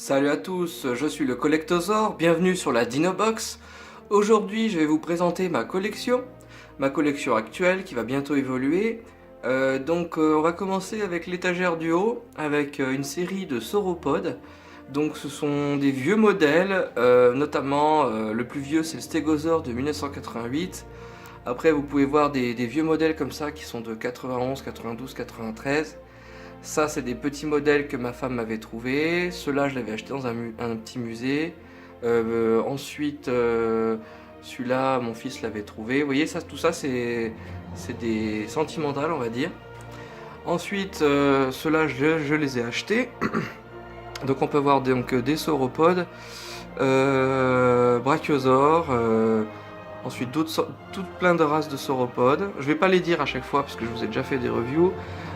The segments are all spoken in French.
Salut à tous, je suis le Collectosaur, bienvenue sur la Dinobox. Aujourd'hui je vais vous présenter ma collection actuelle qui va bientôt évoluer. On va commencer avec l'étagère du haut, avec une série de sauropodes. Donc ce sont des vieux modèles, notamment le plus vieux c'est le Stégosaure de 1988. Après vous pouvez voir des vieux modèles comme ça qui sont de 91, 92, 93. Ça, c'est des petits modèles que ma femme m'avait trouvé. Ceux-là, je l'avais acheté dans un petit musée. Ensuite, celui-là, mon fils l'avait trouvé. Vous voyez, ça, tout ça, c'est des sentimentales, on va dire. Ensuite, ceux-là, je les ai achetés. Donc, on peut voir donc, des sauropodes, brachiosaures, ensuite toutes plein de races de sauropodes. Je vais pas les dire à chaque fois parce que je vous ai déjà fait des reviews.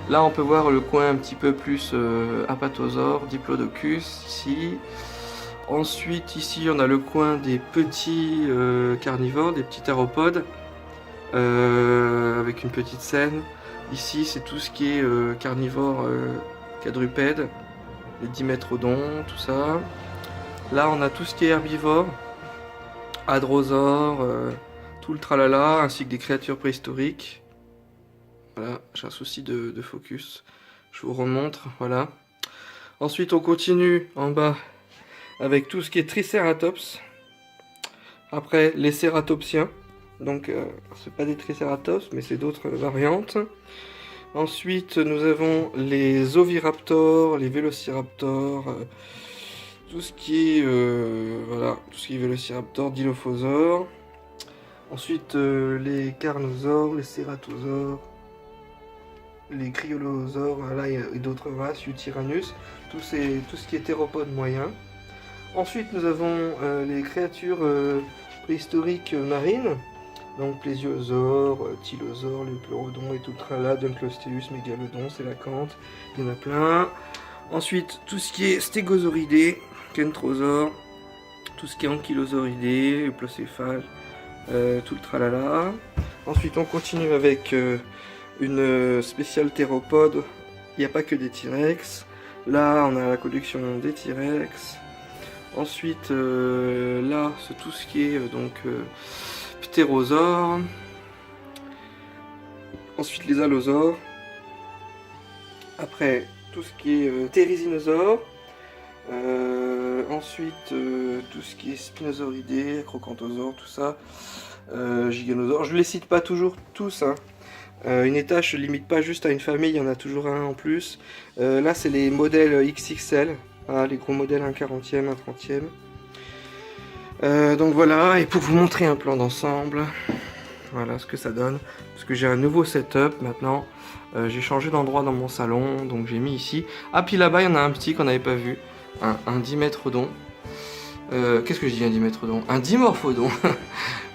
Là, on peut voir le coin un petit peu plus Apatosaure, Diplodocus, ici. Ensuite, ici, on a le coin des petits carnivores, des petits théropodes, avec une petite scène. Ici, c'est tout ce qui est carnivore quadrupède, les dimétrodons, tout ça. Là, on a tout ce qui est herbivore, hadrosaures, tout le tralala, ainsi que des créatures préhistoriques. Voilà, j'ai un souci de focus. Je vous remontre, voilà. Ensuite, on continue en bas avec tout ce qui est Triceratops. Après, les cératopsiens. Donc, c'est pas des Triceratops, mais c'est d'autres variantes. Ensuite, nous avons les oviraptors, les vélociraptors, tout ce qui est voilà, tout ce qui est vélociraptor, dilophosaures. Ensuite, les carnosaures, les cératosaures, les cryolosaures, là il y a d'autres races, Eutyrannus, tout ce qui est théropode moyen. Ensuite nous avons les créatures préhistoriques marines, donc plésiosaures, tylosaures, les pleurodons et tout tralala, Dunkleosteus, mégalodon, sélacanthe, il y en a plein. Ensuite tout ce qui est stégosauridés, kentrosaures, tout ce qui est ankylosauridés, euplocephales, tout le tralala. Ensuite on continue avec une spéciale théropode, il n'y a pas que des T-Rex. Là, on a la collection des T-Rex. Ensuite, là, c'est tout ce qui est ptérosaures. Ensuite, les allosaures. Après, tout ce qui est thérisinosaures. Ensuite, tout ce qui est spinosauridés, acrocanthosaures, tout ça. Giganosaures. Je ne les cite pas toujours tous, hein. Une étage ne limite pas juste à une famille, il y en a toujours un en plus. Là, c'est les modèles XXL, voilà, les gros modèles 1/40e, 1/30e. Donc voilà, et pour vous montrer un plan d'ensemble, voilà ce que ça donne. Parce que j'ai un nouveau setup maintenant. J'ai changé d'endroit dans mon salon, donc j'ai mis ici. Ah, puis là-bas, il y en a un petit qu'on n'avait pas vu, un dimétrodon. Qu'est-ce que je dis, un dimétrodon? Un dimorphodon.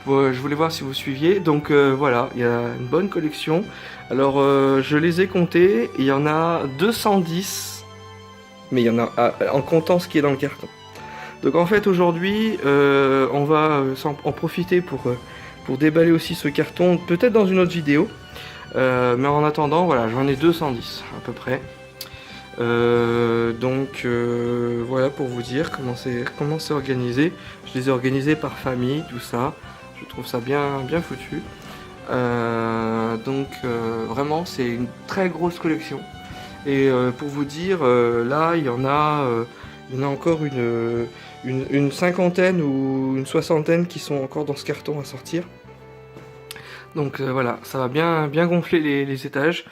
Je voulais voir si vous suiviez. Donc voilà, il y a une bonne collection. Alors je les ai comptés, il y en a 210, mais il y en a en comptant ce qui est dans le carton. Donc en fait aujourd'hui on va en profiter pour déballer aussi ce carton, peut-être dans une autre vidéo. Mais en attendant, voilà, j'en ai 210 à peu près. Voilà pour vous dire comment c'est organisé. Je les ai organisés par famille, tout ça. Je trouve ça bien foutu. Vraiment, c'est une très grosse collection. Et pour vous dire, là, il y en a encore une cinquantaine ou une soixantaine qui sont encore dans ce carton à sortir. Donc voilà, ça va bien gonfler les étages.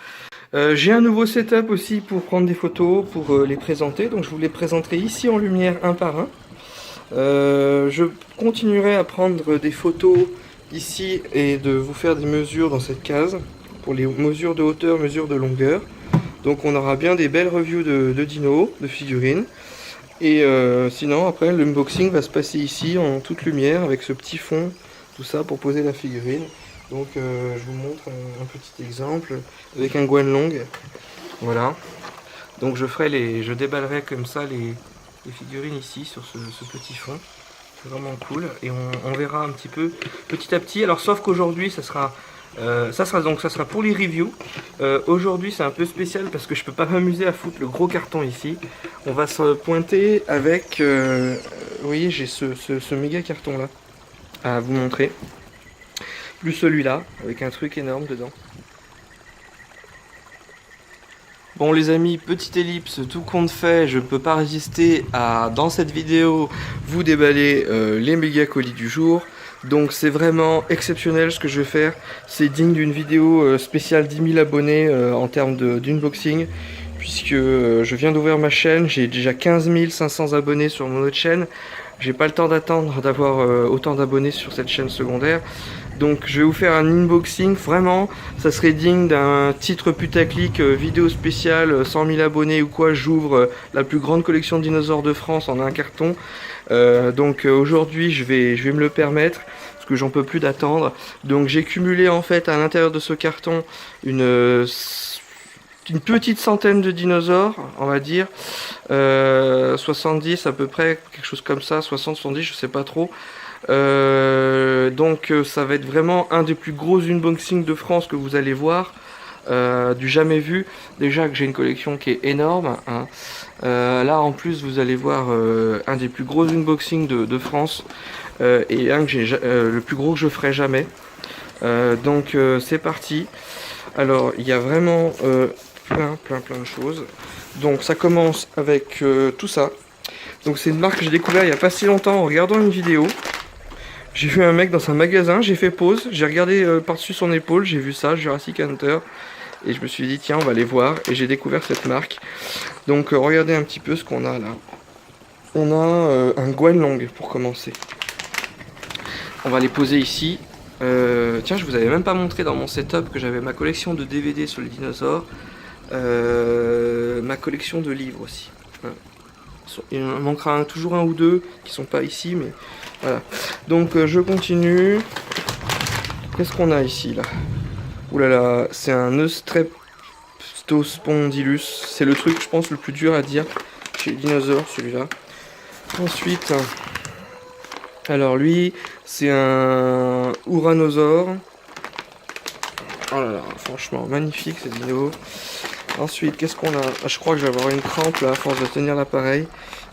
J'ai un nouveau setup aussi pour prendre des photos, pour les présenter. Donc je vous les présenterai ici en lumière un par un. Je continuerai à prendre des photos ici et de vous faire des mesures dans cette case pour les mesures de hauteur, mesures de longueur. Donc on aura bien des belles reviews de dinos, de figurines. Et sinon après l'unboxing va se passer ici en toute lumière avec ce petit fond, tout ça pour poser la figurine. Donc je vous montre un petit exemple avec un Guanlong. Voilà. Donc je déballerai comme ça les figurines ici sur ce petit fond. C'est vraiment cool et on verra un petit peu petit à petit. Alors sauf qu'aujourd'hui ça sera Ça sera pour les reviews. Aujourd'hui c'est un peu spécial parce que je peux pas m'amuser à foutre le gros carton ici. On va se pointer avec, vous voyez, j'ai ce méga carton là à vous montrer. Plus celui-là avec un truc énorme dedans. Bon les amis, petite ellipse, tout compte fait, je ne peux pas résister à, dans cette vidéo, vous déballer les méga colis du jour. Donc c'est vraiment exceptionnel ce que je vais faire. C'est digne d'une vidéo spéciale 10 000 abonnés en termes d'unboxing. Puisque je viens d'ouvrir ma chaîne, j'ai déjà 15 500 abonnés sur mon autre chaîne. J'ai pas le temps d'attendre d'avoir autant d'abonnés sur cette chaîne secondaire. Donc je vais vous faire un unboxing, vraiment, ça serait digne d'un titre putaclic, vidéo spéciale, 100 000 abonnés ou quoi, j'ouvre la plus grande collection de dinosaures de France en un carton. Donc aujourd'hui je vais me le permettre, parce que j'en peux plus d'attendre. Donc j'ai cumulé en fait à l'intérieur de ce carton une petite centaine de dinosaures, on va dire, 70 à peu près, quelque chose comme ça, 60, 70, je sais pas trop. Donc ça va être vraiment un des plus gros unboxings de France que vous allez voir, du jamais vu. Déjà que j'ai une collection qui est énorme, hein. Là en plus vous allez voir un des plus gros unboxings de France, et un que j'ai le plus gros que je ferai jamais. Donc c'est parti. Alors il y a vraiment plein de choses. Donc ça commence avec tout ça. Donc c'est une marque que j'ai découvert il n'y a pas si longtemps en regardant une vidéo. J'ai vu un mec dans un magasin, j'ai fait pause, j'ai regardé par-dessus son épaule, j'ai vu ça, Jurassic Hunter, et je me suis dit tiens on va aller voir, et j'ai découvert cette marque. Donc regardez un petit peu ce qu'on a là. On a un Guanlong pour commencer. On va les poser ici. Tiens, je vous avais même pas montré dans mon setup que j'avais ma collection de DVD sur les dinosaures, ma collection de livres aussi. Il en manquera toujours un ou deux qui sont pas ici, mais voilà. Donc je continue. Qu'est-ce qu'on a ici là? Ouh là là, c'est un Eustreptospondylus. C'est le truc, je pense, le plus dur à dire chez les dinosaures, celui-là. Ensuite, alors lui, c'est un Uranosaure. Oh là là, franchement, magnifique ces dinos. Ensuite, qu'est-ce qu'on a? Ah, je crois que je vais avoir une crampe là, à force de tenir l'appareil.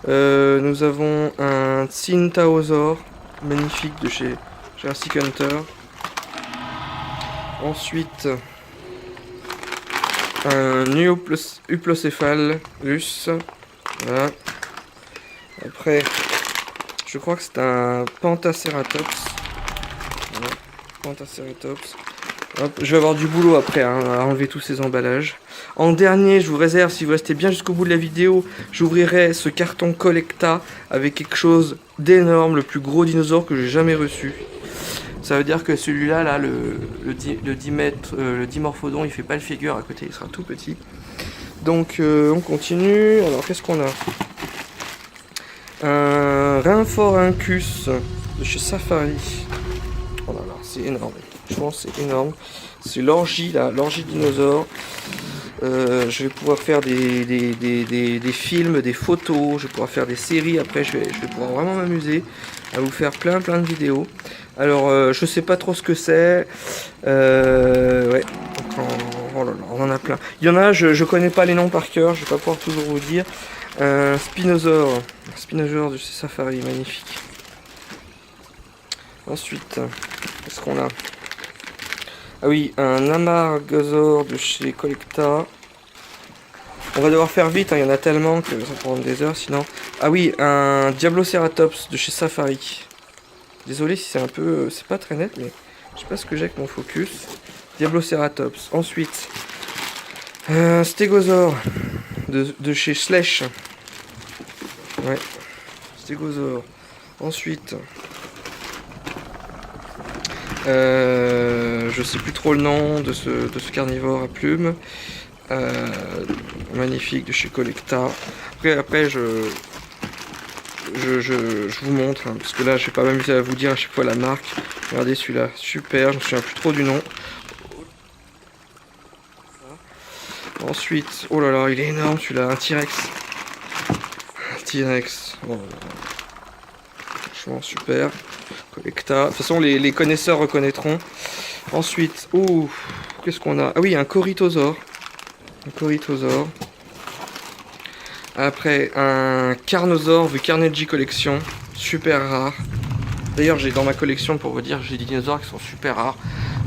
Nous avons un Tsyntaosaure, magnifique de chez Jurassic Hunter. Ensuite, un Uplocéphalus. Voilà. Après, je crois que c'est un Pentaceratops. Voilà. Pentaceratops. Hop, je vais avoir du boulot après hein, à enlever tous ces emballages. En dernier, je vous réserve, si vous restez bien jusqu'au bout de la vidéo, j'ouvrirai ce carton Collecta avec quelque chose d'énorme, le plus gros dinosaure que j'ai jamais reçu. Ça veut dire que celui-là, là, le Dimorphodon, il fait pas le figure à côté, il sera tout petit. Donc on continue. Alors qu'est-ce qu'on a? Un Rhinophoryncus de chez Safari. Oh là là, c'est énorme. Je pense que c'est énorme. C'est l'orgie là, l'orgie dinosaure. Je vais pouvoir faire des films, des photos, je vais pouvoir faire des séries. Après je vais pouvoir vraiment m'amuser à vous faire plein de vidéos. Alors je sais pas trop ce que c'est. Ouais. Oh là là, on en a plein. Il y en a, je connais pas les noms par cœur, je vais pas pouvoir toujours vous dire. Un Spinosaure de chez Safari, magnifique. Ensuite, qu'est-ce qu'on a? Ah oui, un Amargasaure de chez Collecta. On va devoir faire vite, hein, il y en a tellement que ça va prendre des heures sinon. Ah oui, un Diabloceratops de chez Safari. Désolé si c'est un peu... c'est pas très net, mais je sais pas ce que j'ai avec mon focus. Diabloceratops. Ensuite, un Stégosaure de chez Slesh. Ouais, Stégosaure. Ensuite... je sais plus trop le nom de ce carnivore à plumes. Magnifique de chez Collecta. Après je vous montre hein, parce que là je vais pas m'amuser à vous dire à chaque fois la marque. Regardez celui-là, super, je me souviens plus trop du nom. Ensuite, oh là là, il est énorme celui-là, un T-Rex. Un T-Rex. Oh là là. Franchement super. Collecta. De toute façon les connaisseurs reconnaîtront. Ensuite, ouh, qu'est-ce qu'on a? Ah oui, un Corythosaure. Un Corythosaure. Après, un Carnosaure The Carnegie Collection. Super rare. D'ailleurs, j'ai dans ma collection, pour vous dire, j'ai des dinosaures qui sont super rares.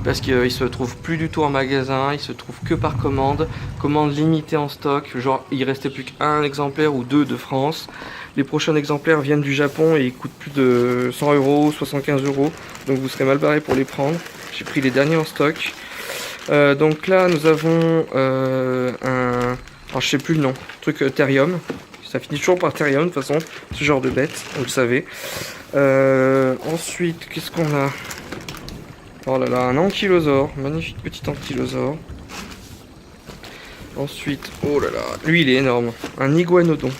Parce qu'ils se trouvent plus du tout en magasin, ils se trouvent que par commande. Commande limitée en stock. Genre, il restait plus qu'un exemplaire ou deux de France. Les prochains exemplaires viennent du Japon et ils coûtent plus de 100 €, 75 €. Donc vous serez mal barré pour les prendre. J'ai pris les derniers en stock. Donc là, nous avons un... Alors, je sais plus le nom. Truc Therium. Ça finit toujours par Therium, de toute façon. Ce genre de bête, vous le savez. Ensuite, qu'est-ce qu'on a? Oh là là, un ankylosaure. Magnifique petit ankylosaure. Ensuite, oh là là. Lui, il est énorme. Un iguanodon.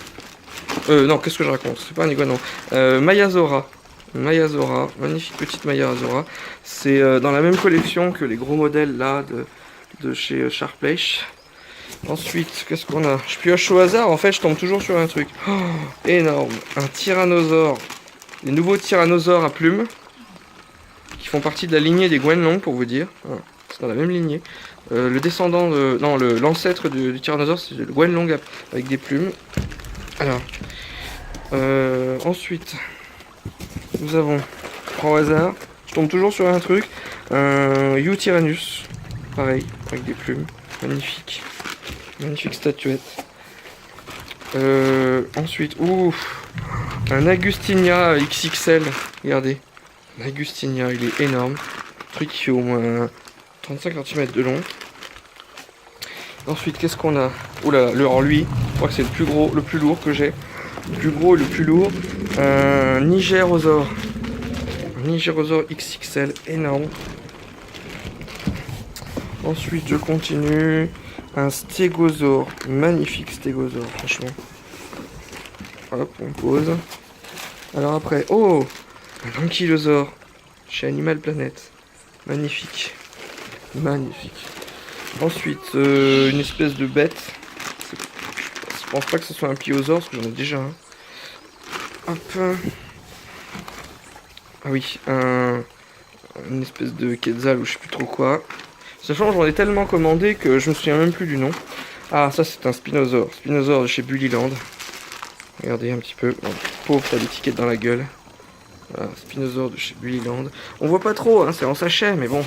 Non, qu'est-ce que je raconte? C'est pas un iguanodon. Maiasaura. Maiasaura. Magnifique petite Maiasaura. C'est dans la même collection que les gros modèles là de chez Sharplech. Ensuite, qu'est-ce qu'on a? Je pioche au hasard, en fait je tombe toujours sur un truc. Oh, énorme. Un tyrannosaure. Les nouveaux tyrannosaures à plumes. Qui font partie de la lignée des Guanlong pour vous dire. Ah, c'est dans la même lignée. Le descendant de... Non, l'ancêtre du tyrannosaure c'est le Guanlong avec des plumes. Alors. Ensuite. Nous avons, je prends au hasard, je tombe toujours sur un truc, un Eutyrannus, pareil, avec des plumes, magnifique, magnifique statuette. Ensuite, ouf, un Agustinia XXL, regardez, un Agustinia, il est énorme, truc qui fait au moins 35 cm de long. Ensuite, qu'est-ce qu'on a? Oula, alors lui, je crois que c'est le plus gros, le plus lourd que j'ai. Le plus gros et le plus lourd, un Nigerosaure. Un Nigerosaure XXL, énorme. Ensuite, je continue. Un Stégosaure, magnifique Stégosaure, franchement. Hop, on pose. Alors après, oh, un Ankylosaure chez Animal Planet. Magnifique. Magnifique. Ensuite, une espèce de bête. Je pense pas que ce soit un pliosaure, parce que j'en ai déjà un. Hop. Ah oui, une espèce de quetzal ou je sais plus trop quoi. Sachant que j'en ai tellement commandé que je me souviens même plus du nom. Ah, ça c'est un Spinosaure. Spinosaure de chez Bullyland. Regardez un petit peu. Bon, pauvre, t'as l'étiquette dans la gueule. Voilà, Spinosaure de chez Bullyland. On voit pas trop, hein, c'est en sachet, mais bon.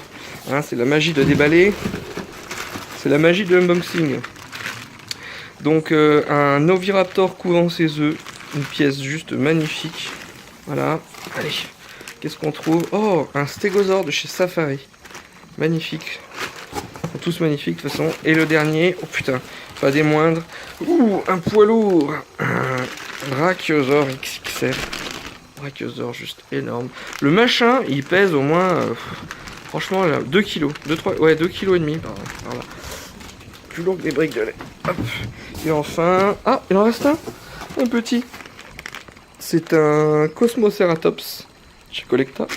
Hein, c'est la magie de déballer. C'est la magie de unboxing. Donc un Oviraptor couvant ses œufs, une pièce juste magnifique. Voilà, allez, qu'est-ce qu'on trouve? Oh, un Stégosaure de chez Safari. Magnifique. Ils sont tous magnifiques de toute façon. Et le dernier, oh putain, pas des moindres. Ouh, un poids lourd. Un Brachiosaure XXL. Brachiosaure juste énorme. Le machin, il pèse au moins, franchement, là, 2 kg. 2 kg et demi, par là. Plus lourd que des briques de lait. Hop. Et enfin... Ah, il en reste un petit. C'est un Cosmoceratops chez Collecta.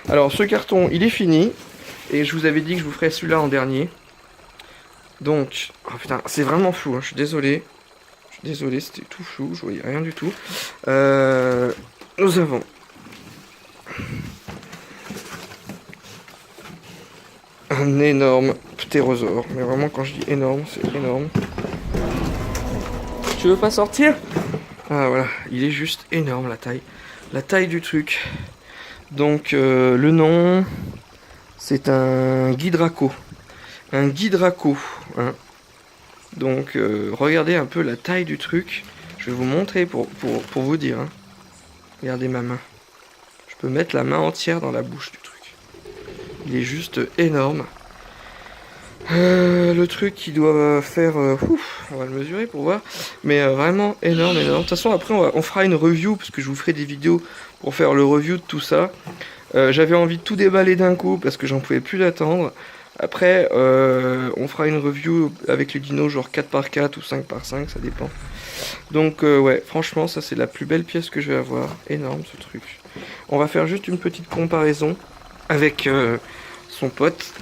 Alors, ce carton, il est fini. Et je vous avais dit que je vous ferais celui-là en dernier. Donc... Oh putain, c'est vraiment flou, hein, je suis désolé. C'était tout flou, je voyais rien du tout. Nous avons... un énorme ptérosaure. Mais vraiment, quand je dis énorme, c'est énorme. Tu veux pas sortir? Ah voilà, il est juste énorme la taille. La taille du truc. Donc le nom, c'est un Guidraco. Un Guidraco. Hein. Donc regardez un peu la taille du truc. Je vais vous montrer pour vous dire. Hein. Regardez ma main. Je peux mettre la main entière dans la bouche du truc. Il est juste énorme. Le truc qui doit faire... on va le mesurer pour voir. Mais vraiment énorme, énorme. De toute façon, après, on fera une review, parce que je vous ferai des vidéos pour faire le review de tout ça. J'avais envie de tout déballer d'un coup, parce que j'en pouvais plus d'attendre. Après, on fera une review avec les dinos, genre 4x4 ou 5x5, ça dépend. Donc, ouais, franchement, ça, c'est la plus belle pièce que je vais avoir. Énorme, ce truc. On va faire juste une petite comparaison avec son pote.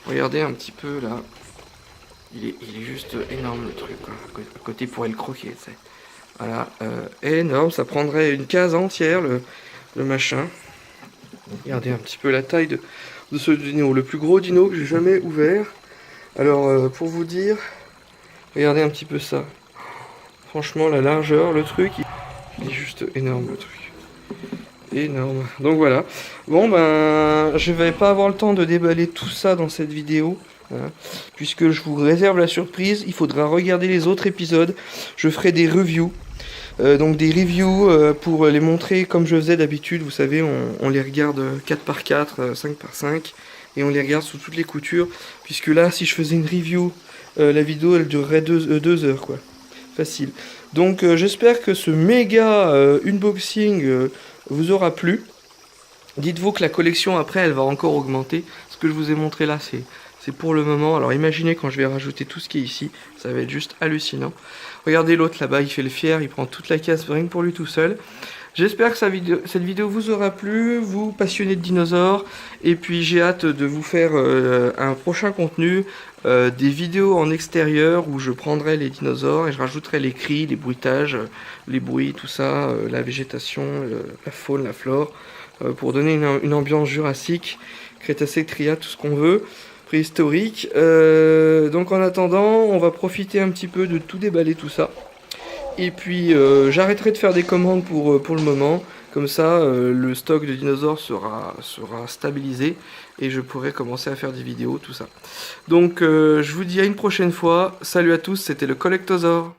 Regardez un petit peu là. Il est juste énorme le truc. Quoi. À côté, pour le croquer. T'sais. Voilà. Énorme. Ça prendrait une case entière le machin. Regardez un petit peu la taille de... de ce dino, le plus gros dino que j'ai jamais ouvert. Alors pour vous dire, regardez un petit peu ça. Franchement la largeur, le truc, il est juste énorme le truc. Énorme. Donc voilà. Bon ben je vais pas avoir le temps de déballer tout ça dans cette vidéo. Hein, puisque je vous réserve la surprise, il faudra regarder les autres épisodes. Je ferai des reviews. Donc des reviews pour les montrer comme je faisais d'habitude. Vous savez, on les regarde 4 par 4, 5 par 5. Et on les regarde sous toutes les coutures. Puisque là, si je faisais une review, la vidéo elle durerait 2 heures quoi. Facile. Donc j'espère que ce méga unboxing vous aura plu. Dites-vous que la collection après elle va encore augmenter. Ce que je vous ai montré là c'est pour le moment. Alors imaginez quand je vais rajouter tout ce qui est ici, ça va être juste hallucinant. Regardez l'autre là-bas, il fait le fier, il prend toute la casse rien que pour lui tout seul. J'espère que cette vidéo vous aura plu, vous passionnez de dinosaures, et puis j'ai hâte de vous faire un prochain contenu, des vidéos en extérieur où je prendrai les dinosaures et je rajouterai les cris, les bruitages, les bruits, tout ça, la végétation, la faune, la flore, pour donner une ambiance jurassique, crétacé, triade, tout ce qu'on veut, préhistorique. Donc en attendant, on va profiter un petit peu de tout déballer tout ça. Et puis j'arrêterai de faire des commandes pour le moment. Comme ça, le stock de dinosaures sera stabilisé et je pourrai commencer à faire des vidéos, tout ça. Donc je vous dis à une prochaine fois. Salut à tous, c'était le Collectosaure.